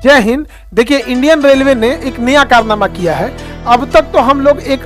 जय हिंद। देखिए, Indian railway ने एक नया कारनामा किया है। अब तक तो हम लोग एक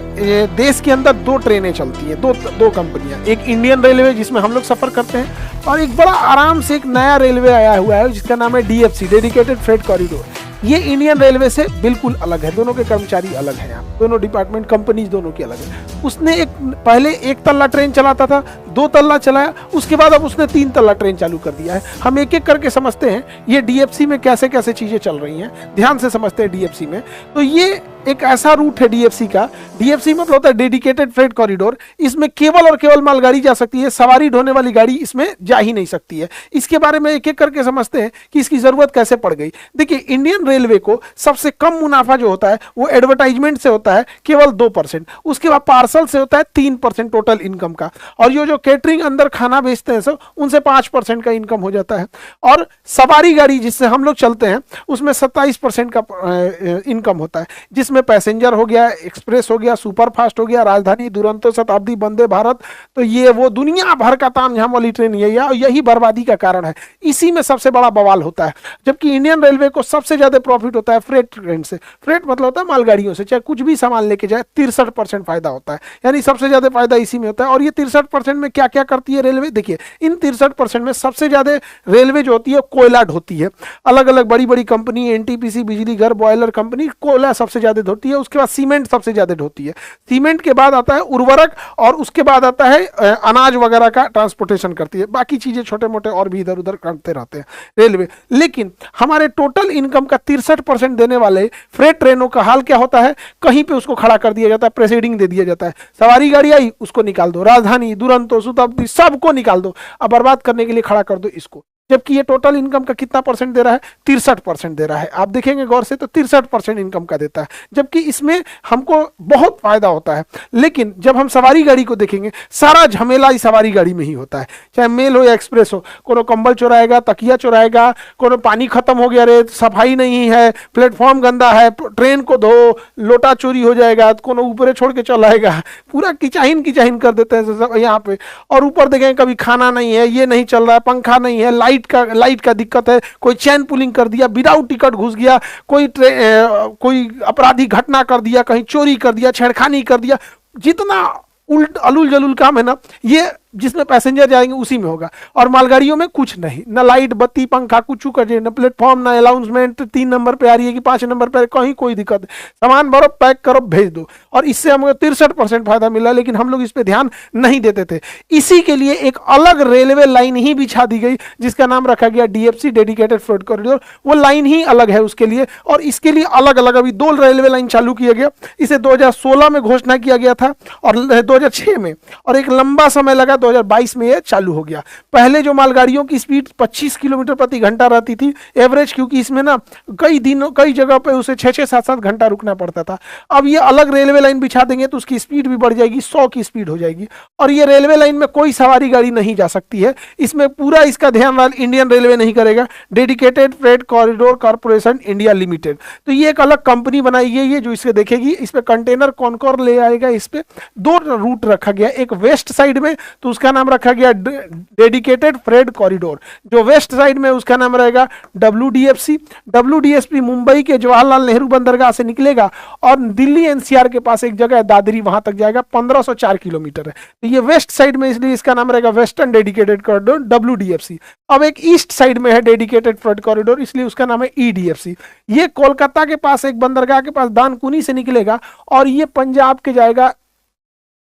देश के अंदर दो ट्रेनें चलती हैं, दो कंपनियां, एक इंडियन रेलवे जिसमें हम लोग सफर करते हैं, और एक बड़ा आराम से एक नया रेलवे आया हुआ है जिसका नाम है डीएफसी, डेडिकेटेड फ्रेट कॉरिडोर। ये इंडियन रेलवे से बिल्कुल अलग है, दोनों के कर्मचारी अलग हैं, यहाँ दोनों डिपार्टमेंट कंपनीज दोनों की अलग है। उसने पहले एक तल्ला ट्रेन चलाता था, 2 तल्ला चलाया, उसके बाद अब उसने 3 तल्ला ट्रेन चालू कर दिया है। हम एक एक करके समझते हैं ये डीएफसी में कैसे कैसे चीजें चल रही हैं, ध्यान से समझते हैं डीएफसी में। तो ये एक ऐसा रूट है डीएफसी का, डीएफसी मतलब होता है डेडिकेटेड फ्रेट कॉरिडोर। इसमें केवल और केवल मालगाड़ी जा सकती है, सवारी ढोने वाली गाड़ी इसमें जा ही नहीं सकती है। इसके बारे में एक एक करके समझते हैं कि इसकी जरूरत कैसे पड़ गई। देखिए, इंडियन रेलवे को सबसे कम मुनाफा जो होता है वो एडवर्टाइजमेंट से होता है केवल 2%, उसके बाद पार्सल से होता है 3% टोटल इनकम का, और जो केटरिंग अंदर खाना बेचते हैं सब उनसे 5% का इनकम हो जाता है, और सवारी गाड़ी जिससे हम लोग चलते हैं उसमें 27% का इनकम होता है, जिसमें पैसेंजर हो गया, एक्सप्रेस हो गया, सुपर फास्ट हो गया, राजधानी, दुरंतो, शताब्दी, वंदे भारत। तो ये वो दुनिया भर का तामझाम वाली ट्रेन यही है, और यही बर्बादी का कारण है। इसी में सबसे बड़ा बवाल होता है। जबकि इंडियन रेलवे को सबसे ज्यादा प्रॉफिट होता है फ्रेट ट्रेन से। फ्रेट मतलब होता है मालगाड़ियों से, चाहे कुछ भी सामान लेके जाए 63% फायदा होता है, यानी सबसे ज्यादा फायदा इसी में होता है। और ये 63% में क्या क्या करती है रेलवे? देखिए, इन 63% में सबसे ज्यादा रेलवे जो होती है कोयला ढोती है। अलग अलग बड़ी बड़ी कंपनी, एनटीपीसी, बिजली घर, बॉयलर कंपनी कोयला सबसे ज्यादा ढोती है। उसके बाद सीमेंट सबसे ज्यादा ढोती है। सीमेंट के बाद आता है उर्वरक, और उसके बाद आता है अनाज वगैरह का ट्रांसपोर्टेशन करती है। बाकी चीजें छोटे मोटे और भी इधर उधर करते रहते हैं रेलवे। लेकिन हमारे टोटल इनकम का 63% देने वाले फ्रेट ट्रेनों का हाल क्या होता है? कहीं पे उसको खड़ा कर दिया जाता है, प्रेसीडिंग दे दिया जाता है। सवारी गाड़ी आई, उसको निकाल दो, राजधानी, दुरंतो, शताब्दी, सबको निकाल दो, अब बर्बाद करने के लिए खड़ा कर दो इसको। जबकि ये टोटल इनकम का कितना परसेंट दे रहा है? 63% दे रहा है। आप देखेंगे गौर से तो 63% इनकम का देता है, जबकि इसमें हमको बहुत फायदा होता है। लेकिन जब हम सवारी गाड़ी को देखेंगे, सारा झमेला इस सवारी गाड़ी में ही होता है, चाहे मेल हो या एक्सप्रेस हो। कोनो कंबल चुराएगा, तकिया चुराएगा, कोनो पानी खत्म हो गया रे, सफाई नहीं है, प्लेटफॉर्म गंदा है, ट्रेन को धो, लोटा चोरी हो जाएगा, कोनो ऊपरे छोड़ के चला आएगा, पूरा किचाहिन किचाहिन कर देते हैं यहाँ पे। और ऊपर देखेंगे कभी खाना नहीं है, ये नहीं चल रहा है, पंखा नहीं है, लाइट का दिक्कत है, कोई चैन पुलिंग कर दिया, विदाउट टिकट घुस गया, कोई अपराधी घटना कर दिया, कहीं चोरी कर दिया, छेड़खानी कर दिया। जितना अलूल जलूल काम है ना, ये जिसमें पैसेंजर जाएंगे उसी में होगा। और मालगाड़ियों में कुछ नहीं, ना लाइट बत्ती पंखा कुछ कर, ना प्लेटफॉर्म, ना अनाउंसमेंट 3 नंबर पे आ रही है कि 5 नंबर पे, कहीं कोई दिक्कत नहीं। सामान भरो, पैक करो, भेज दो, और इससे हमें 63% फायदा मिला। लेकिन हम लोग इस पे ध्यान नहीं देते थे। इसी के लिए एक अलग रेलवे लाइन ही बिछा दी गई, जिसका नाम रखा गया डीएफसी, डेडिकेटेड फ्रेट कॉरिडोर। वो लाइन ही अलग है उसके लिए, और इसके लिए अलग अलग अभी 2 रेलवे लाइन चालू किया गया। इसे 2016 में घोषणा किया गया था, और 2006 में, और एक लंबा समय लगा, 2022 में ये चालू हो गया। पहले जो मालगाड़ियों की स्पीड 25 किलोमीटर प्रति घंटा रहती थी एवरेज, क्योंकि इसमें ना कई जगह पे उसे 6-6, 7-7 घंटा रुकना पड़ता था। अब ये अलग रेलवे लाइन बिछा देंगे तो उसकी स्पीड भी बढ़ जाएगी, 100 की स्पीड हो जाएगी। और ये रेलवे लाइन में कोई सवारी गाड़ी नहीं जा सकती है। इसमें पूरा इसका ध्यान इंडियन रेलवे नहीं करेगा, dedicated freight corridor corporation India limited. तो ये एक अलग कंपनी बनाई गई है जो इसे देखेगी। इस पे कंटेनर कौन कौन ले आएगा, इस पे 2 रूट रखा गया, एक वेस्ट साइड में तो उसका नाम रखा गया डेडिकेटेड फ्रेट कॉरिडोर। जो वेस्ट साइड में उसका नाम रहेगा डब्ल्यूडीएफसी मुंबई के जवाहरलाल नेहरू बंदरगाह से निकलेगा, और दिल्ली एनसीआर के पास एक जगह है दादरी, वहां तक जाएगा, 1504 किलोमीटर है। तो ये वेस्ट साइड में, इसलिए इसका नाम रहेगा वेस्टर्न डेडिकेटेड कॉरिडोर, डब्ल्यूडीएफसी। अब एक ईस्ट साइड में है डेडिकेटेड फ्रेट कॉरिडोर, इसलिए उसका नाम है ईडीएफसी। ये कोलकाता के पास एक बंदरगाह के पास दानकुनी से निकलेगा, और ये पंजाब के जाएगा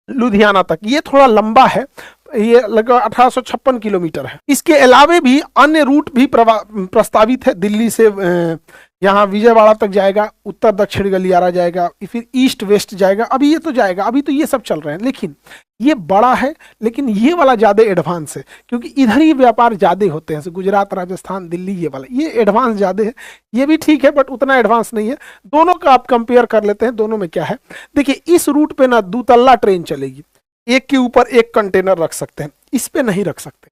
लुधियाना तक। ये थोड़ा लंबा है, ये लगभग 1856 किलोमीटर है। इसके अलावे भी अन्य रूट भी प्रस्तावित है। दिल्ली से यहाँ विजयवाड़ा तक जाएगा, उत्तर दक्षिण गलियारा जाएगा, फिर ईस्ट वेस्ट जाएगा। अभी ये तो जाएगा, अभी तो ये सब चल रहे हैं। लेकिन ये बड़ा है, लेकिन ये वाला ज़्यादा एडवांस है, क्योंकि इधर ही व्यापार ज़्यादा होते हैं। गुजरात, राजस्थान, दिल्ली, ये वाला ये एडवांस ज़्यादा है। ये भी ठीक है, बट उतना एडवांस नहीं है। दोनों का आप कंपेयर कर लेते हैं, दोनों में क्या है। देखिए, इस रूट पे ना 2 तल्ला ट्रेन चलेगी, एक के ऊपर एक कंटेनर रख सकते हैं, इस पे नहीं रख सकते।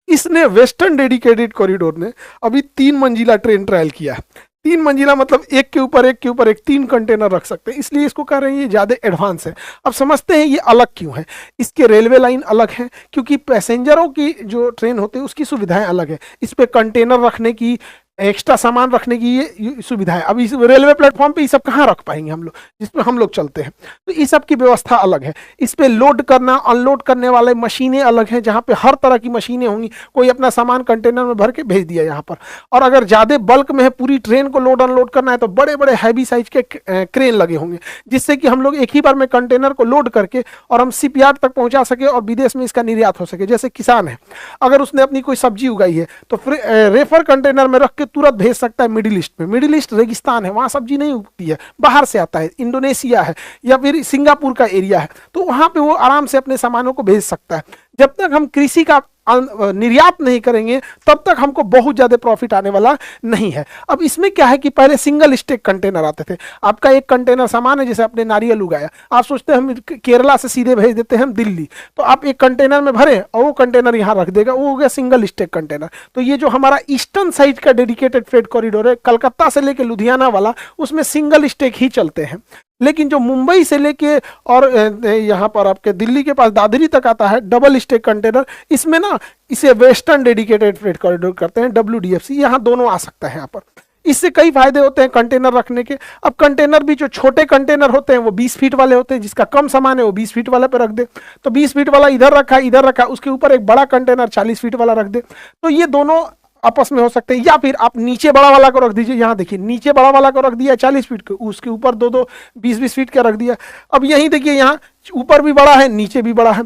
इसने वेस्टर्न डेडिकेटेड कॉरिडोर ने अभी 3 मंजिला ट्रेन ट्रायल किया है। 3 मंजिला मतलब एक के ऊपर एक 3 कंटेनर रख सकते हैं, इसलिए इसको कह रहे हैं ये ज़्यादा एडवांस है। अब समझते हैं ये अलग क्यों है। इसके रेलवे लाइन अलग है, क्योंकि पैसेंजरों की जो ट्रेन होती है उसकी सुविधाएं अलग है। इस पे कंटेनर रखने की एक्स्ट्रा सामान रखने की ये सुविधा है। अब इस रेलवे प्लेटफॉर्म पे ये सब कहाँ रख पाएंगे हम लोग, जिस पे हम लोग चलते हैं, तो इस सब की व्यवस्था अलग है। इस पे लोड करना अनलोड करने वाले मशीनें अलग हैं, जहाँ पे हर तरह की मशीनें होंगी। कोई अपना सामान कंटेनर में भर के भेज दिया यहाँ पर, और अगर ज़्यादा बल्क में है, पूरी ट्रेन को लोड अनलोड करना है, तो बड़े बड़े हैवी साइज के क्रेन लगे होंगे, जिससे कि हम लोग एक ही बार में कंटेनर को लोड करके और हम शिपयार्ड तक पहुँचा सके और विदेश में इसका निर्यात हो सके। जैसे किसान है, अगर उसने अपनी कोई सब्जी उगाई है तो रेफर कंटेनर में रख के तुरंत भेज सकता है मिडिल ईस्ट में। मिडिल ईस्ट रेगिस्तान है, वहाँ सब्जी नहीं उगती है, बाहर से आता है, इंडोनेशिया है या फिर सिंगापुर का एरिया है, तो वहाँ पे वो आराम से अपने सामानों को भेज सकता है। जब तक हम कृषि का निर्यात नहीं करेंगे तब तक हमको बहुत ज़्यादा प्रॉफिट आने वाला नहीं है। अब इसमें क्या है कि पहले सिंगल स्टेक कंटेनर आते थे। आपका एक कंटेनर सामान है, जैसे आपने नारियल उगाया, आप सोचते हैं हम केरला से सीधे भेज देते हैं हम दिल्ली, तो आप एक कंटेनर में भरें और वो कंटेनर यहाँ रख देगा, वो हो गया सिंगल स्टेक कंटेनर। तो ये जो हमारा ईस्टर्न साइड का डेडिकेटेड फ्रेट कॉरिडोर है, कलकत्ता से लेकर लुधियाना वाला, उसमें सिंगल स्टेक ही चलते हैं। लेकिन जो मुंबई से लेके और यहाँ पर आपके दिल्ली के पास दादरी तक आता है डबल स्टेक कंटेनर, इसमें ना इसे वेस्टर्न डेडिकेटेड फ्रेट कॉरिडोर करते हैं, WDFC। यहाँ दोनों आ सकता है यहाँ पर। इससे कई फायदे होते हैं कंटेनर रखने के। अब कंटेनर भी जो छोटे कंटेनर होते हैं वो 20 फीट वाले होते हैं, जिसका कम सामान है वो 20 फीट वाले पे रख दे, तो 20 फीट वाला इधर रखा, उसके ऊपर एक बड़ा कंटेनर 40 फीट वाला रख दे, तो ये दोनों आपस में हो सकते हैं। या फिर आप नीचे बड़ा वाला को रख दीजिए, यहाँ देखिए नीचे बड़ा वाला को रख दिया 40 फीट के, उसके ऊपर दो 20-20 फीट का रख दिया। अब यहीं देखिए, यहाँ ऊपर भी बड़ा है, नीचे भी बड़ा है।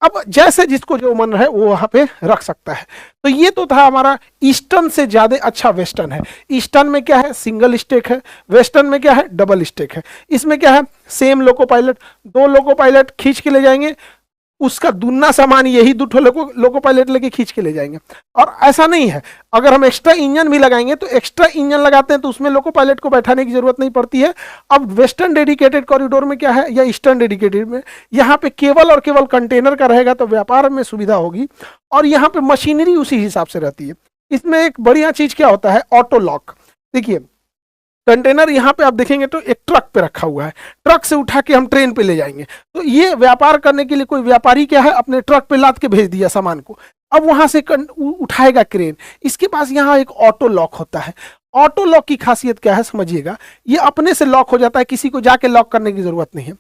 अब जैसे जिसको जो मन है वो वहाँ पे रख सकता है। तो ये तो था हमारा ईस्टर्न से ज़्यादा अच्छा वेस्टर्न है। ईस्टर्न में क्या है, सिंगल स्टेक है, वेस्टर्न में क्या है, डबल स्टेक है। इसमें क्या है, same loco pilot, 2 loco pilot खींच के ले जाएंगे, उसका दुगना सामान यही 2 लोको पायलट लेके खींच के ले जाएंगे। और ऐसा नहीं है, अगर हम एक्स्ट्रा इंजन भी लगाएंगे तो एक्स्ट्रा इंजन लगाते हैं तो उसमें लोको पायलट को बैठाने की जरूरत नहीं पड़ती है। अब वेस्टर्न डेडिकेटेड कॉरिडोर में क्या है, या ईस्टर्न डेडिकेटेड में, यहाँ पे केवल और केवल कंटेनर का रहेगा, तो व्यापार में सुविधा होगी, और यहाँ पे मशीनरी उसी हिसाब से रहती है। इसमें एक बढ़िया चीज क्या होता है, ऑटो लॉक। देखिए कंटेनर यहाँ पे आप देखेंगे तो एक ट्रक पे रखा हुआ है, ट्रक से उठा के हम ट्रेन पे ले जाएंगे। तो ये व्यापार करने के लिए कोई व्यापारी क्या है, अपने ट्रक पे लाद के भेज दिया सामान को, अब वहां से उठाएगा क्रेन। इसके पास यहाँ एक ऑटो लॉक होता है। ऑटो लॉक की खासियत क्या है समझिएगा, ये अपने से लॉक हो जाता है, किसी को जाके लॉक करने की जरूरत नहीं है।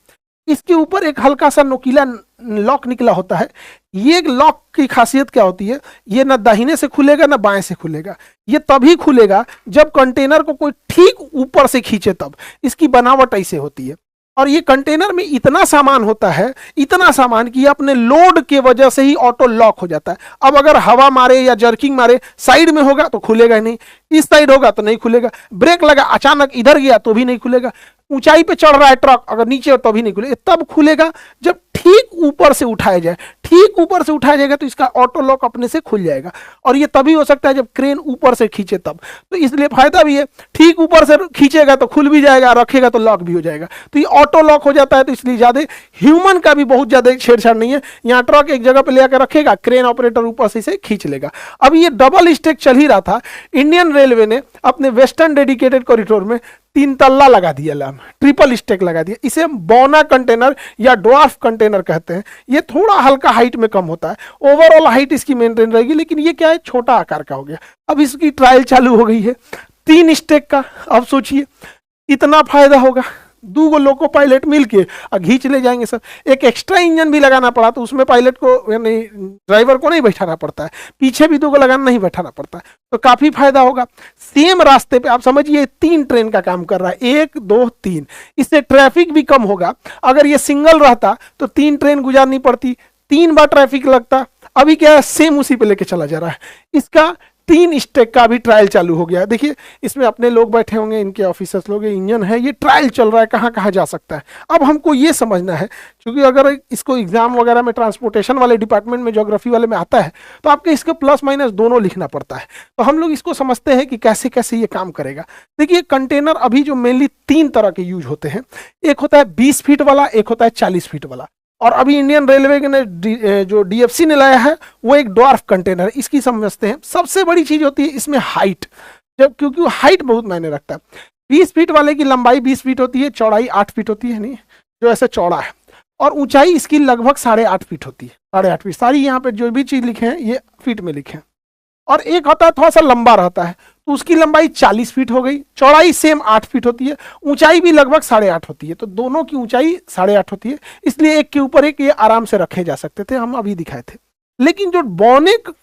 इसके ऊपर एक हल्का सा नोकीला लॉक निकला होता है। ये लॉक की खासियत क्या होती है, ये ना दाहिने से खुलेगा ना बाएं से खुलेगा, ये तभी खुलेगा जब कंटेनर को कोई ठीक ऊपर से खींचे, तब। इसकी बनावट ऐसे होती है। और ये कंटेनर में इतना सामान होता है, इतना सामान कि अपने लोड के वजह से ही ऑटो लॉक हो जाता है। अब अगर हवा मारे या जर्किंग मारे, साइड में होगा तो खुलेगा ही नहीं, इस साइड होगा तो नहीं खुलेगा, ब्रेक लगा अचानक इधर गया तो भी नहीं खुलेगा, ऊंचाई पे चढ़ रहा है ट्रक, अगर नीचे हो तो भी नहीं खुलेगा। तब खुलेगा जब ठीक ऊपर से उठाया जाए। ठीक ऊपर से उठाया जाएगा तो इसका ऑटो लॉक अपने से खुल जाएगा, और ये तभी हो सकता है जब क्रेन ऊपर से खींचे तब। तो इसलिए फायदा भी है, ठीक ऊपर से खींचेगा तो खुल भी जाएगा, रखेगा तो लॉक भी हो जाएगा। तो ये ऑटो लॉक हो जाता है, तो इसलिए ज्यादा ह्यूमन का भी बहुत ज्यादा छेड़छाड़ नहीं है। यहाँ ट्रक एक जगह पे लेकर रखेगा, क्रेन ऑपरेटर ऊपर से इसे खींच लेगा। अब ये डबल स्टेक चल ही रहा था, इंडियन रेलवे ने अपने वेस्टर्न डेडिकेटेड कॉरिडोर में 3 तल्ला लगा दिया, ट्रिपल स्टेक लगा दिया। इसे बोना कंटेनर या ड्वार्फ कंटेनर कहते हैं। ये थोड़ा हल्का हाइट में कम होता है, ओवरऑल हाइट इसकी मेंटेन रहेगी, लेकिन ये क्या है, छोटा आकार का हो गया। अब इसकी ट्रायल चालू हो गई है 3 स्टेक का। अब सोचिए इतना फायदा होगा, 2 लोको पायलट मिलके खींच ले जाएंगे सर। एक एक्स्ट्रा इंजन भी लगाना पड़ा तो उसमें पायलट को यानी ड्राइवर को नहीं बैठाना पड़ता है, पीछे भी 2 लगाना नहीं बैठाना पड़ता है, तो काफी फायदा होगा। सेम रास्ते पे आप समझिए 3 ट्रेन का काम कर रहा है, 1 2 3। इससे ट्रैफिक भी कम होगा। अगर ये सिंगल रहता तो 3 ट्रेन गुजारनी पड़ती, 3 बार ट्रैफिक लगता। अभी क्या है, सेम उसी पे लेके चला जा रहा है। इसका 3 स्टेक का भी ट्रायल चालू हो गया। देखिए इसमें अपने लोग बैठे होंगे, इनके ऑफिसर्स लोग, इंजन है, ये ट्रायल चल रहा है, कहाँ कहाँ जा सकता है। अब हमको ये समझना है, क्योंकि अगर इसको एग्जाम वगैरह में ट्रांसपोर्टेशन वाले डिपार्टमेंट में, ज्योग्राफी वाले में आता है, तो आपके इसके प्लस माइनस दोनों लिखना पड़ता है। तो हम लोग इसको समझते हैं कि कैसे कैसे ये काम करेगा। देखिए कंटेनर अभी जो मेनली 3 तरह के यूज होते हैं, एक होता है 20 फीट वाला, एक होता है 40 फीट वाला, और अभी इंडियन रेलवे ने जो DFC ने लाया है वो एक ड्वार्फ कंटेनर है। इसकी समझते हैं। सबसे बड़ी चीज होती है इसमें हाइट, जब क्योंकि हाइट बहुत मायने रखता है। 20 फीट वाले की लंबाई 20 फीट होती है, चौड़ाई 8 फीट होती है, नहीं जो ऐसे चौड़ा है, और ऊंचाई इसकी लगभग 8.5 फीट होती है, 8.5 फीट। सारी यहाँ पे जो भी चीज लिखे हैं ये फीट में लिखे हैं। और एक होता है थोड़ा सा लंबा रहता है, तो उसकी लंबाई 40 फीट हो गई, चौड़ाई सेम 8 फीट होती है, ऊंचाई भी लगभग 8.5 होती है, तो दोनों की ऊंचाई 8.5 होती है, इसलिए एक के ऊपर एक ये आराम से रखे जा सकते थे, हम अभी दिखाए थे। लेकिन जो बॉनेक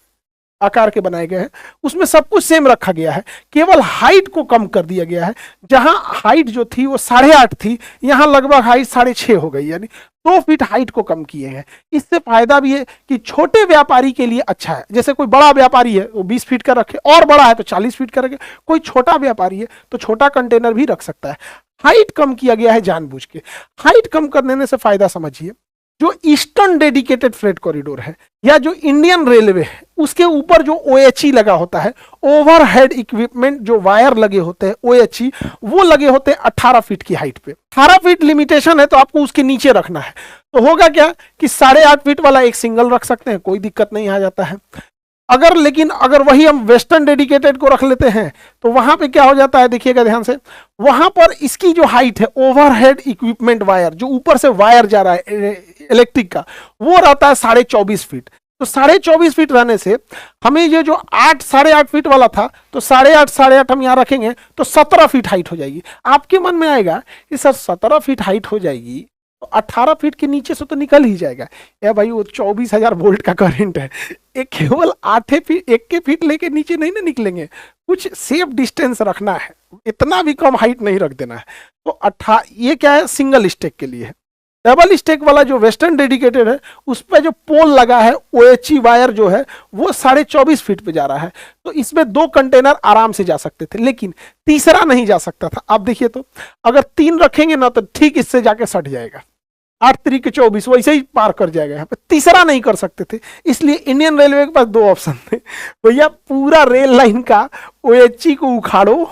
आकार के बनाए गए हैं उसमें सब कुछ सेम रखा गया है, केवल हाइट को कम कर दिया गया है। जहां हाइट जो थी वो 8.5 थी, यहां लगभग हाइट 6.5 हो गई, यानी 2 फीट हाइट को कम किए हैं। इससे फायदा भी है कि छोटे व्यापारी के लिए अच्छा है, जैसे कोई बड़ा व्यापारी है वो 20 फीट का रखे, और बड़ा है तो 40 फीट का रखे, कोई छोटा व्यापारी है तो छोटा कंटेनर भी रख सकता है। हाइट कम किया गया है जानबूझ के। हाइट कम करने से फायदा समझिए, जो ईस्टर्न डेडिकेटेड फ्रेट कॉरिडोर है या जो इंडियन रेलवे है उसके ऊपर जो OHE लगा होता है, ओवरहेड इक्विपमेंट जो वायर लगे होते हैं OHE, वो लगे होते हैं 18 फीट की हाइट पे। 18 फीट लिमिटेशन है तो आपको उसके नीचे रखना है, तो होगा क्या कि 8.5 फीट वाला एक सिंगल रख सकते हैं, कोई दिक्कत नहीं आ जाता है। लेकिन अगर वही हम वेस्टर्न डेडिकेटेड को रख लेते हैं तो वहां पे क्या हो जाता है, देखिएगा ध्यान से, वहां पर इसकी जो हाइट है ओवरहेड इक्विपमेंट वायर, जो ऊपर से वायर जा रहा है इलेक्ट्रिक का, वो रहता है 24.5 फीट। तो 24.5 फीट रहने से हमें ये जो 8.5 फीट वाला था, तो 8.5 हम यहां रखेंगे तो 17 फीट हाइट हो जाएगी। आपके मन में आएगा कि सर 17 फीट हाइट हो जाएगी तो 18 फीट के नीचे से तो निकल ही जाएगा। या भाई वो 24,000 वोल्ट का करंट है, एक केवल 8 फीट 1 फीट लेके नीचे नहीं ना निकलेंगे, कुछ सेफ डिस्टेंस रखना है, इतना भी कम हाइट नहीं रख देना है। तो ये क्या है, सिंगल स्टेक के लिए है। डबल स्टेक वाला जो वेस्टर्न डेडिकेटेड है उस पर जो पोल लगा है OHE वायर जो है वो 24.5 फीट पे जा रहा है, तो इसमें 2 कंटेनर आराम से जा सकते थे, लेकिन तीसरा नहीं जा सकता था। आप देखिए तो अगर 3 रखेंगे ना तो ठीक इससे जाके सट जाएगा, 8 3 के 24 वैसे ही पार कर जाएगा, यहाँ पे तीसरा नहीं कर सकते थे। इसलिए इंडियन रेलवे के पास 2 ऑप्शन थे, भैया पूरा रेल लाइन का OHE को उखाड़ो,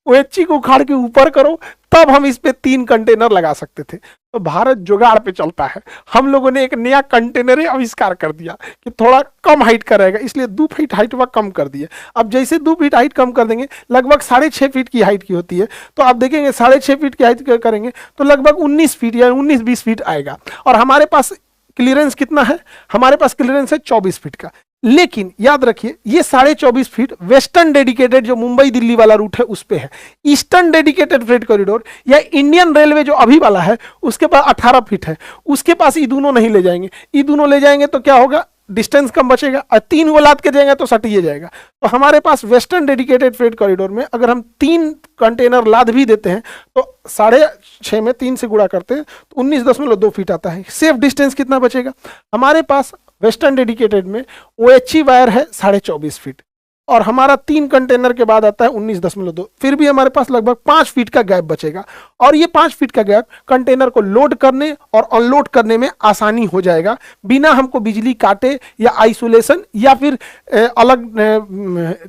OHE को उखाड़ के ऊपर करो, तब हम इस पे 3 कंटेनर लगा सकते थे। तो भारत जुगाड़ पे चलता है, हम लोगों ने एक नया कंटेनर आविष्कार कर दिया कि थोड़ा कम हाइट का रहेगा, इसलिए 2 फीट हाइट वह कम कर दिए। अब जैसे 2 फीट हाइट कम कर देंगे, लगभग 6.5 फीट की हाइट की होती है, तो आप देखेंगे 6.5 फीट की हाइट करेंगे तो लगभग 19 फीट या 19-20 फीट आएगा। और हमारे पास क्लियरेंस कितना है, हमारे पास क्लियरेंस है 24 फीट का। लेकिन याद रखिए ये 24.5 फीट वेस्टर्न डेडिकेटेड जो मुंबई दिल्ली वाला रूट है उस पे है। ईस्टर्न डेडिकेटेड फ्रेट कॉरिडोर या इंडियन रेलवे जो अभी वाला है उसके पास 18 फीट है, उसके पास ये दोनों नहीं ले जाएंगे। ये दोनों ले जाएंगे तो क्या होगा, डिस्टेंस कम बचेगा, और 3 वो लाद के जाएंगे तो सटिए जाएगा। तो हमारे पास वेस्टर्न डेडिकेटेड फ्रेट कॉरिडोर में अगर हम 3 कंटेनर लाद भी देते हैं तो 6.5 में 3 से गुणा करते हैं तो 19.2 फीट आता है। सेफ डिस्टेंस कितना बचेगा, हमारे पास वेस्टर्न डेडिकेटेड में OHE वायर है 24.5 फीट और हमारा 3 कंटेनर के बाद आता है 19.2, फिर भी हमारे पास लगभग 5 फीट का गैप बचेगा। और ये 5 फीट का गैप कंटेनर को लोड करने और अनलोड करने में आसानी हो जाएगा, बिना हमको बिजली काटे या आइसोलेशन या फिर अलग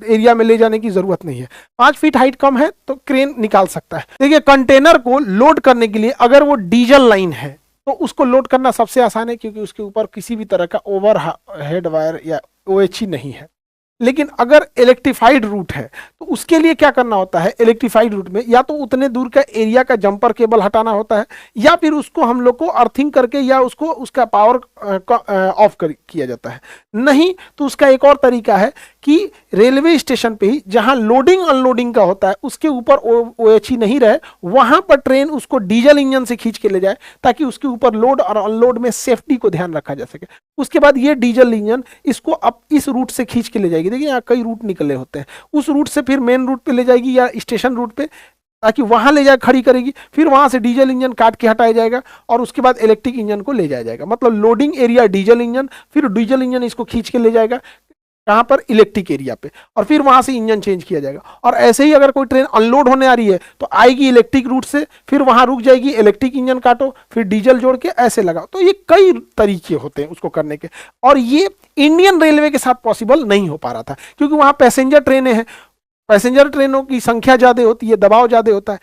एरिया में ले जाने की जरूरत नहीं है। 5 फीट हाइट कम है तो क्रेन निकाल सकता है। देखिए कंटेनर को लोड करने के लिए अगर वो डीजल लाइन है तो उसको लोड करना सबसे आसान है, क्योंकि उसके ऊपर किसी भी तरह का ओवर हेड वायर या OHE नहीं है। लेकिन अगर इलेक्ट्रीफाइड रूट है तो उसके लिए क्या करना होता है, इलेक्ट्रीफाइड रूट में या तो उतने दूर का एरिया का जंपर केबल हटाना होता है या फिर उसको हम लोग को अर्थिंग करके या उसको उसका पावर ऑफ किया जाता है। नहीं तो उसका एक और तरीका है कि रेलवे स्टेशन पे ही जहां लोडिंग अनलोडिंग का होता है उसके ऊपर OHE नहीं रहे, वहां पर ट्रेन उसको डीजल इंजन से खींच के ले जाए ताकि उसके ऊपर लोड और अनलोड में सेफ्टी को ध्यान रखा जा सके। उसके बाद ये डीजल इंजन इसको अब इस रूट से खींच के ले जाएगी। देखिए यहाँ कई रूट निकले होते हैं, उस रूट से फिर मेन रूट पे ले जाएगी या स्टेशन रूट पे, ताकि वहां ले जाए खड़ी करेगी, फिर वहां से डीजल इंजन काट के हटाया जाएगा और उसके बाद इलेक्ट्रिक इंजन को ले जाया जाएगा। मतलब लोडिंग एरिया डीजल इंजन, फिर डीजल इंजन इसको खींच के ले जाएगा कहां पर, इलेक्ट्रिक एरिया पे, और फिर वहां से इंजन चेंज किया जाएगा। और ऐसे ही अगर कोई ट्रेन अनलोड होने आ रही है तो आएगी इलेक्ट्रिक रूट से, फिर वहां रुक जाएगी, इलेक्ट्रिक इंजन काटो, फिर डीजल जोड़ के ऐसे लगाओ। तो ये कई तरीके होते हैं उसको करने के, और ये इंडियन रेलवे के साथ पॉसिबल नहीं हो पा रहा था क्योंकि वहां पैसेंजर ट्रेनें हैं, पैसेंजर ट्रेनों की संख्या ज्यादा होती है, दबाव ज्यादा होता है।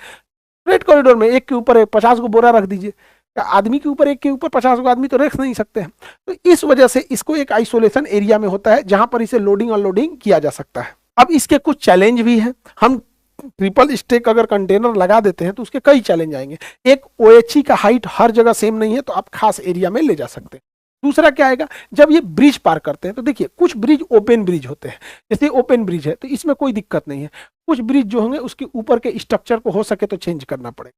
फ्रेट कॉरिडोर में एक के ऊपर 50 को बोरा रख दीजिए, आदमी के ऊपर एक के ऊपर 50 को आदमी तो रख नहीं सकते हैं। तो इस वजह से इसको एक आइसोलेशन एरिया में होता है जहां पर इसे लोडिंग अनलोडिंग किया जा सकता है। अब इसके कुछ चैलेंज भी है। हम ट्रिपल स्टेक अगर कंटेनर लगा देते हैं तो उसके कई चैलेंज आएंगे। एक, OHE का हाइट हर जगह सेम नहीं है तो आप खास एरिया में ले जा सकते हैं। दूसरा क्या आएगा, जब ये ब्रिज पार करते हैं तो देखिए कुछ ब्रिज ओपन ब्रिज होते हैं, जैसे ओपन ब्रिज है तो इसमें कोई दिक्कत नहीं है। कुछ ब्रिज जो होंगे उसके ऊपर के स्ट्रक्चर को हो सके तो चेंज करना पड़ेगा।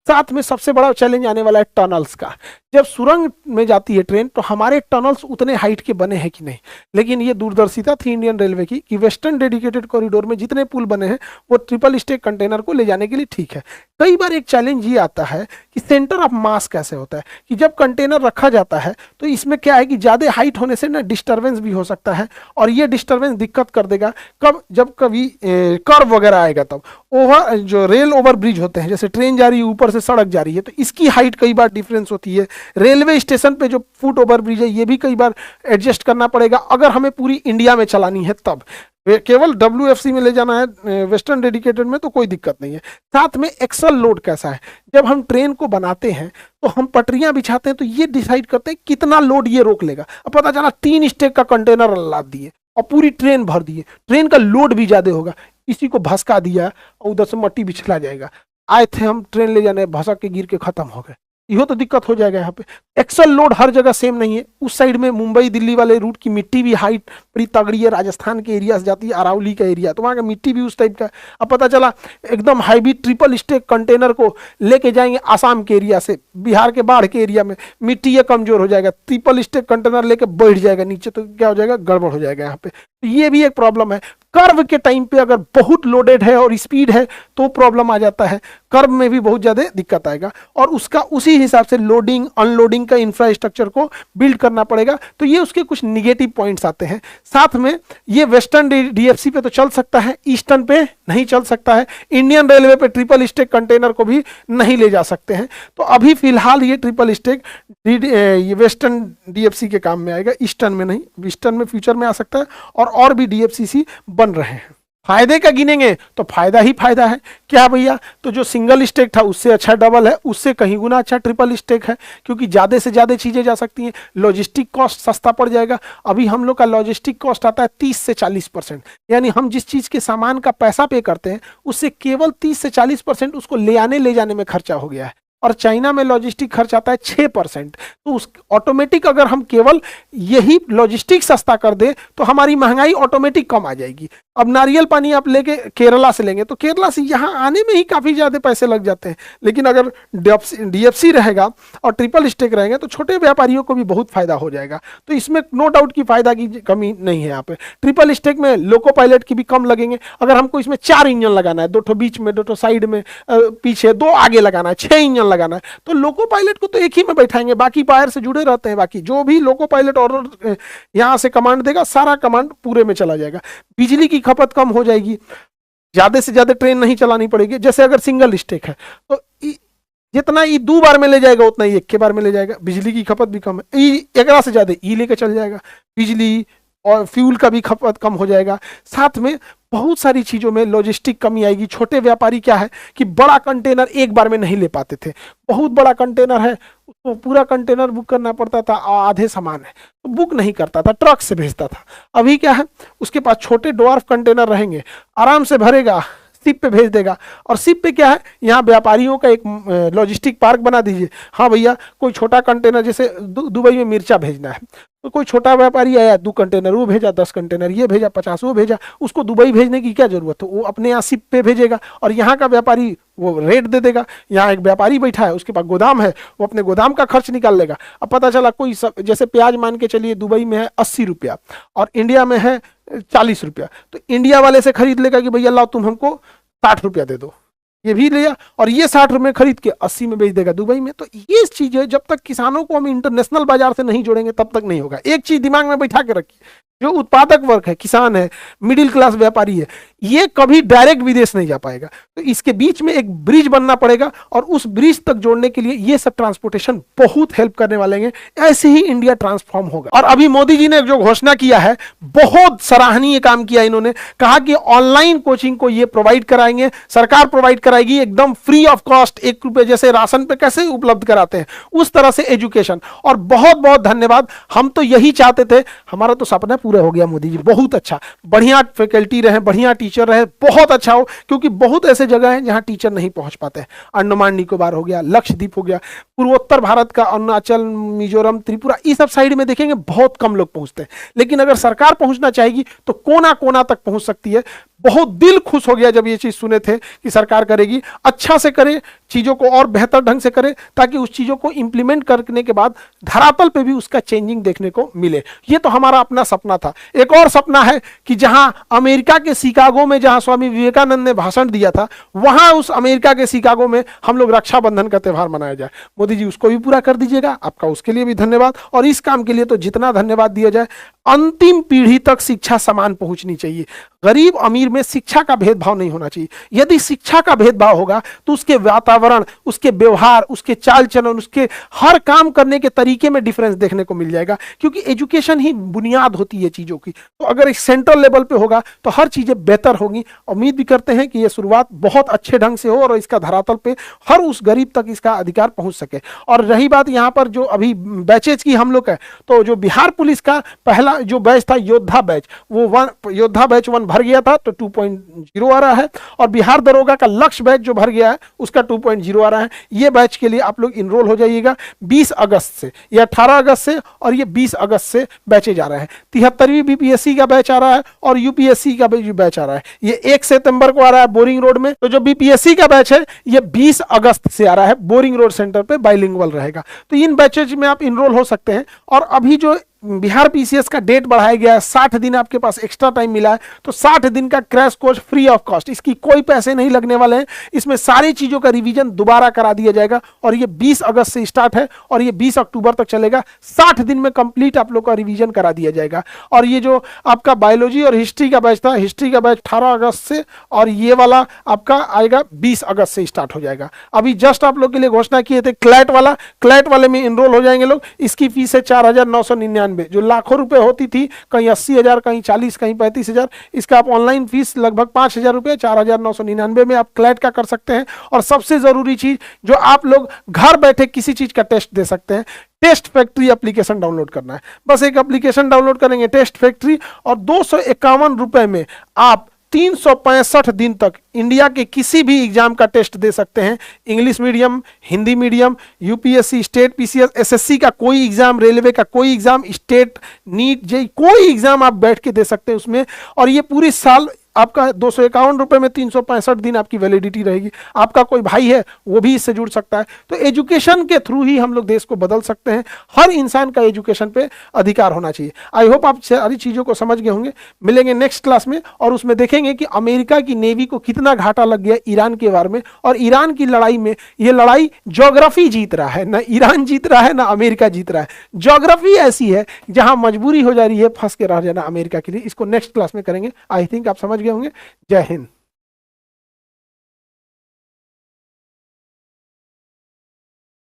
साथ में सबसे बड़ा चैलेंज आने वाला है टनल्स का। जब सुरंग में जाती है ट्रेन तो हमारे टनल्स उतने हाइट के बने हैं कि नहीं, लेकिन ये दूरदर्शिता थी इंडियन रेलवे की कि वेस्टर्न डेडिकेटेड कॉरिडोर में जितने पुल बने हैं वो ट्रिपल स्टेक कंटेनर को ले जाने के लिए ठीक है। कई बार एक चैलेंज ये आता है कि सेंटर ऑफ मास कैसे होता है, कि जब कंटेनर रखा जाता है तो इसमें क्या है कि ज़्यादा हाइट होने से ना डिस्टर्बेंस भी हो सकता है, और ये डिस्टर्बेंस दिक्कत कर देगा कब, जब कभी कर्व वगैरह आएगा तब। ओवर जो रेल ओवर ब्रिज होते हैं, जैसे ट्रेन जा रही है ऊपर से सड़क जा रही है तो इसकी हाइट कई बार डिफरेंस होती है। रेलवे स्टेशन पे जो फुट ओवर ब्रिज है ये भी कई बार एडजस्ट करना पड़ेगा अगर हमें पूरी इंडिया में चलानी है तब। केवल WFC में ले जाना है वेस्टर्न डेडिकेटेड में तो कोई दिक्कत नहीं है। साथ में एक्सल लोड कैसा है, जब हम ट्रेन को बनाते हैं तो हम पटरियां बिछाते हैं तो ये डिसाइड करते हैं कितना लोड ये रोक लेगा। अब पता चला 3 स्टेक का कंटेनर लाद दिए और पूरी ट्रेन भर दिए, ट्रेन का लोड भी ज्यादा होगा, इसी को भसका दिया और उधर से मट्टी बिछला जाएगा। आए थे हम ट्रेन ले जाने, भसक के गिर के खत्म हो गए, यो तो दिक्कत हो जाएगा। यहाँ पे एक्सल लोड हर जगह सेम नहीं है। उस साइड में मुंबई दिल्ली वाले रूट की मिट्टी भी हाइट बड़ी तगड़ी है, राजस्थान के एरिया से जाती है, अरावली का एरिया तो वहाँ का मिट्टी भी उस टाइप का है। अब पता चला एकदम हैवी ट्रिपल स्टेक कंटेनर को लेके जाएंगे आसाम के एरिया से, बिहार के बाढ़ के एरिया में, मिट्टी ये कमजोर हो जाएगा, ट्रिपल स्टेक कंटेनर लेके बैठ जाएगा नीचे तो क्या हो जाएगा, गड़बड़ हो जाएगा। यहाँ पे ये भी एक प्रॉब्लम है। कर्व के टाइम पे अगर बहुत लोडेड है और स्पीड है तो प्रॉब्लम आ जाता है, कर्व में भी बहुत ज़्यादा दिक्कत आएगा और उसका उसी हिसाब से लोडिंग अनलोडिंग का इंफ्रास्ट्रक्चर को बिल्ड करना पड़ेगा। तो ये उसके कुछ निगेटिव पॉइंट्स आते हैं। साथ में ये वेस्टर्न DFC पे तो चल सकता है, ईस्टर्न पे नहीं चल सकता है। इंडियन रेलवे पे ट्रिपल स्टेक कंटेनर को भी नहीं ले जा सकते हैं। तो अभी फिलहाल ये ट्रिपल स्टेक ये वेस्टर्न DFC के काम में आएगा, ईस्टर्न में नहीं। ईस्टर्न में फ्यूचर में आ सकता है और भी DFCC बन रहे हैं। फायदे का गिनेंगे तो फायदा ही फायदा है। क्या भैया, तो जो सिंगल स्टेक था उससे अच्छा डबल है, उससे कहीं गुना अच्छा ट्रिपल स्टेक है, क्योंकि ज़्यादा से ज़्यादा चीज़ें जा सकती हैं। लॉजिस्टिक कॉस्ट सस्ता पड़ जाएगा। अभी हम लोग का लॉजिस्टिक कॉस्ट आता है 30 से 40%, यानी हम जिस चीज़ के सामान का पैसा पे करते हैं उससे केवल 30 से 40% उसको ले जाने में खर्चा हो गया है। और चाइना में लॉजिस्टिक खर्च आता है 6%। तो उस ऑटोमेटिक अगर हम केवल यही लॉजिस्टिक सस्ता कर दे तो हमारी महंगाई ऑटोमेटिक कम आ जाएगी। अब नारियल पानी आप लेके केरला से लेंगे तो केरला से यहाँ आने में ही काफ़ी ज़्यादा पैसे लग जाते हैं, लेकिन अगर DFC रहेगा और ट्रिपल स्टेक रहेंगे तो छोटे व्यापारियों को भी बहुत फायदा हो जाएगा। तो इसमें नो डाउट की फायदा की कमी नहीं है। यहाँ पे ट्रिपल स्टेक में लोको पायलट की भी कम लगेंगे। अगर हमको इसमें 4 इंजन लगाना है, 2 ठो बीच में, 2 ठो साइड में, पीछे 2 आगे लगाना है, 6 इंजन लगाना है, तो लोको पायलट को तो एक ही में बैठाएंगे, बाकी वायर से जुड़े रहते हैं। बाकी जो भी लोको पायलट ऑर्डर यहाँ से कमांड देगा सारा कमांड पूरे में चला जाएगा। बिजली की खपत कम हो जाएगी, ज्यादा से ज्यादा ट्रेन नहीं चलानी पड़ेगी। जैसे अगर सिंगल स्टेक है तो जितना ई 2 बार में ले जाएगा उतना ही 1 के बार में ले जाएगा। बिजली की खपत भी कम है, ई एकरा से ज्यादा ई लेके चल जाएगा। बिजली और फ्यूल का भी खपत कम हो जाएगा। साथ में बहुत सारी चीज़ों में लॉजिस्टिक कमी आएगी। छोटे व्यापारी क्या है कि बड़ा कंटेनर एक बार में नहीं ले पाते थे, बहुत बड़ा कंटेनर है तो पूरा कंटेनर बुक करना पड़ता था, आधे सामान है तो बुक नहीं करता था, ट्रक से भेजता था। अभी क्या है, उसके पास छोटे ड्वार्फ कंटेनर रहेंगे, आराम से भरेगा, शिप पे भेज देगा। और शिप पे क्या है, यहाँ व्यापारियों का एक लॉजिस्टिक पार्क बना दीजिए। हाँ भैया, कोई छोटा कंटेनर जैसे दुबई में मिर्चा भेजना है तो कोई छोटा व्यापारी आया, 2 कंटेनर वो भेजा, 10 कंटेनर ये भेजा, 50 वो भेजा, उसको दुबई भेजने की क्या जरूरत है, वो अपने यहाँ शिप पे भेजेगा और यहाँ का व्यापारी वो रेट दे देगा। यहाँ एक व्यापारी बैठा है, उसके पास गोदाम है, वो अपने गोदाम का खर्च निकाल लेगा। अब पता चला कोई जैसे प्याज मान के चलिए दुबई में है 80 रुपया और इंडिया में है 40 रुपया, तो इंडिया वाले से खरीद लेगा कि भैया लाओ तुम हमको 60 रुपया दे दो, ये भी लिया और ये 60 रुपये खरीद के 80 में बेच देगा दुबई में। तो ये चीज़ जब तक किसानों को हम इंटरनेशनल बाजार से नहीं जोड़ेंगे तब तक नहीं होगा। एक चीज दिमाग में बैठा के रखिए, जो उत्पादक वर्ग है, किसान है, मिडिल क्लास व्यापारी है, ये कभी डायरेक्ट विदेश नहीं जा पाएगा। तो इसके बीच में एक ब्रिज बनना पड़ेगा और उस ब्रिज तक जोड़ने के लिए ये सब ट्रांसपोर्टेशन बहुत हेल्प करने वाले हैं। ऐसे ही इंडिया ट्रांसफॉर्म होगा। और अभी मोदी जी ने जो घोषणा किया है, बहुत सराहनीय काम किया। इन्होंने कहा कि ऑनलाइन कोचिंग को ये प्रोवाइड कराएंगे, सरकार प्रोवाइड कराएगी एकदम फ्री ऑफ कॉस्ट। 1 रुपये जैसे राशन पे कैसे उपलब्ध कराते हैं उस तरह से एजुकेशन। और बहुत बहुत धन्यवाद। हम तो यही चाहते थे, हमारा तो सपना पूरा हो गया मोदी जी, बहुत अच्छा, बढ़िया फैकल्टी रहे, बढ़िया टीचर रहे, बहुत अच्छा हो, क्योंकि बहुत ऐसे जगह हैं जहां टीचर नहीं पहुंच पाते हैं। अंडमान निकोबार हो गया, लक्षद्वीप हो गया, पूर्वोत्तर भारत का अरुणाचल, मिजोरम, त्रिपुरा, इस सब साइड में देखेंगे बहुत कम लोग पहुंचते हैं। लेकिन अगर सरकार पहुंचना चाहेगी तो कोना कोना तक पहुंच सकती है। बहुत दिल खुश हो गया जब ये चीज सुने थे कि सरकार करेगी, अच्छा से करे, चीजों को और बेहतर ढंग से करे, ताकि उस चीजों को इंप्लीमेंट करने के बाद धरातल पे भी उसका चेंजिंग देखने को मिले। ये तो हमारा अपना सपना था। एक और सपना है कि जहां अमेरिका के शिकागो में जहां स्वामी विवेकानंद ने भाषण दिया था, वहां उस अमेरिका के शिकागो में हम लोग रक्षाबंधन का त्यौहार मनाया जाए। मोदी जी उसको भी पूरा कर दीजिएगा, आपका उसके लिए भी धन्यवाद। और इस काम के लिए तो जितना धन्यवाद दिया जाए, अंतिम पीढ़ी तक शिक्षा समान पहुंचनी चाहिए। गरीब अमीर में शिक्षा का भेदभाव नहीं होना चाहिए। यदि शिक्षा का भेदभाव होगा तो उसके वातावरण, उसके व्यवहार, उसके चाल चलन, उसके हर काम करने के तरीके में डिफरेंस देखने को मिल जाएगा, क्योंकि एजुकेशन ही बुनियाद होती है चीजों की। तो अगर एक सेंट्रल लेवल पे होगा तो हर चीजें बेहतर होगी। उम्मीद भी करते हैं कि यह शुरुआत बहुत अच्छे ढंग से हो और इसका धरातल पे हर उस गरीब तक इसका अधिकार पहुंच सके। और रही बात यहाँ पर जो अभी बैचेज की हम लोग है, तो जो बिहार पुलिस का पहला जो बैच था योद्धा बैच, वो योद्धा बैच 1 भर गया था तो 2.0 आ रहा है, और बिहार दरोगा का लक्ष्य बैच जो भर गया है उसका 2.0 आ रहा है। ये बैच के लिए आप लोग इनरोल हो जाइएगा 20 अगस्त से, ये 18 अगस्त से और ये 20 अगस्त से बैचे जा रहे हैं। 73वीं बीपीएससी का बैच आ रहा है और यूपीएससी का बैच आ रहा है। ये 1 सितंबर को आ रहा है बोरिंग रोड में। तो जो बीपीएससी का बैच है ये 20 अगस्त से आ रहा है, बोरिंग रोड सेंटर पे बाइलिंगुअल रहेगा। तो इन बैचेज में आप इनरोल हो सकते हैं। और अभी जो बिहार पीसीएस का डेट बढ़ाया गया है, 60 दिन आपके पास एक्स्ट्रा टाइम मिला है, तो 60 दिन का crash course free of cost, इसकी कोई पैसे नहीं लगने वाले हैं। इसमें सारी चीजों का रिवीजन दोबारा करा दिया जाएगा और ये 20 अगस्त से स्टार्ट है और ये 20 अक्टूबर तक चलेगा। 60 दिन में कंप्लीट आप लोग का रिवीजन करा दिया जाएगा। और ये जो आपका बायोलॉजी और हिस्ट्री का बैच था, हिस्ट्री का बैच 18 अगस्त से और ये वाला आपका आएगा 20 अगस्त से स्टार्ट हो जाएगा। अभी जस्ट आप लोग के लिए घोषणा किए थे क्लैट वाला, क्लैट वाले में इनरोल हो जाएंगे लोग। इसकी फीस है 4,999, जो लाखों रुपए होती थी, कहीं 80,000, कहीं 40, कहीं 35,000। इसका आप ऑनलाइन फीस लगभग 5,000 रुपए 4,999 में आप क्लैट का कर सकते हैं। और सबसे जरूरी चीज जो आप लोग घर बैठे किसी चीज का टेस्ट दे सकते हैं, टेस्ट फैक्ट्री एप्लीकेशन डाउनलोड करना है। बस एक एप्लीकेशन डाउनलोड करेंगे टेस्ट फैक्ट्री, और 251 रुपए में आप 365 दिन तक इंडिया के किसी भी एग्जाम का टेस्ट दे सकते हैं। English medium, Hindi medium, UPSC, state PCS, SSC का कोई एग्जाम, रेलवे का कोई एग्जाम, स्टेट, नीट, जेईई, कोई एग्जाम आप बैठ के दे सकते हैं उसमें। और ये पूरी साल आपका 251 रुपए में 365 दिन आपकी वैलिडिटी रहेगी। आपका कोई भाई है वो भी इससे जुड़ सकता है। तो एजुकेशन के थ्रू ही हम लोग देश को बदल सकते हैं। हर इंसान का एजुकेशन पे अधिकार होना चाहिए। आई होप आप सारी चीज़ों को समझ गए होंगे। मिलेंगे नेक्स्ट क्लास में और उसमें देखेंगे कि अमेरिका की नेवी को कितना घाटा लग गया ईरान के वार में, और ईरान की लड़ाई में ये लड़ाई ज्योग्राफी जीत रहा है, ना ईरान जीत रहा है ना अमेरिका जीत रहा है। ज्योग्राफी ऐसी है जहां मजबूरी हो जा रही है फंस के रह जाना अमेरिका के लिए। इसको नेक्स्ट क्लास में करेंगे। आई थिंक आप समझ गए होंगे। जय हिंद।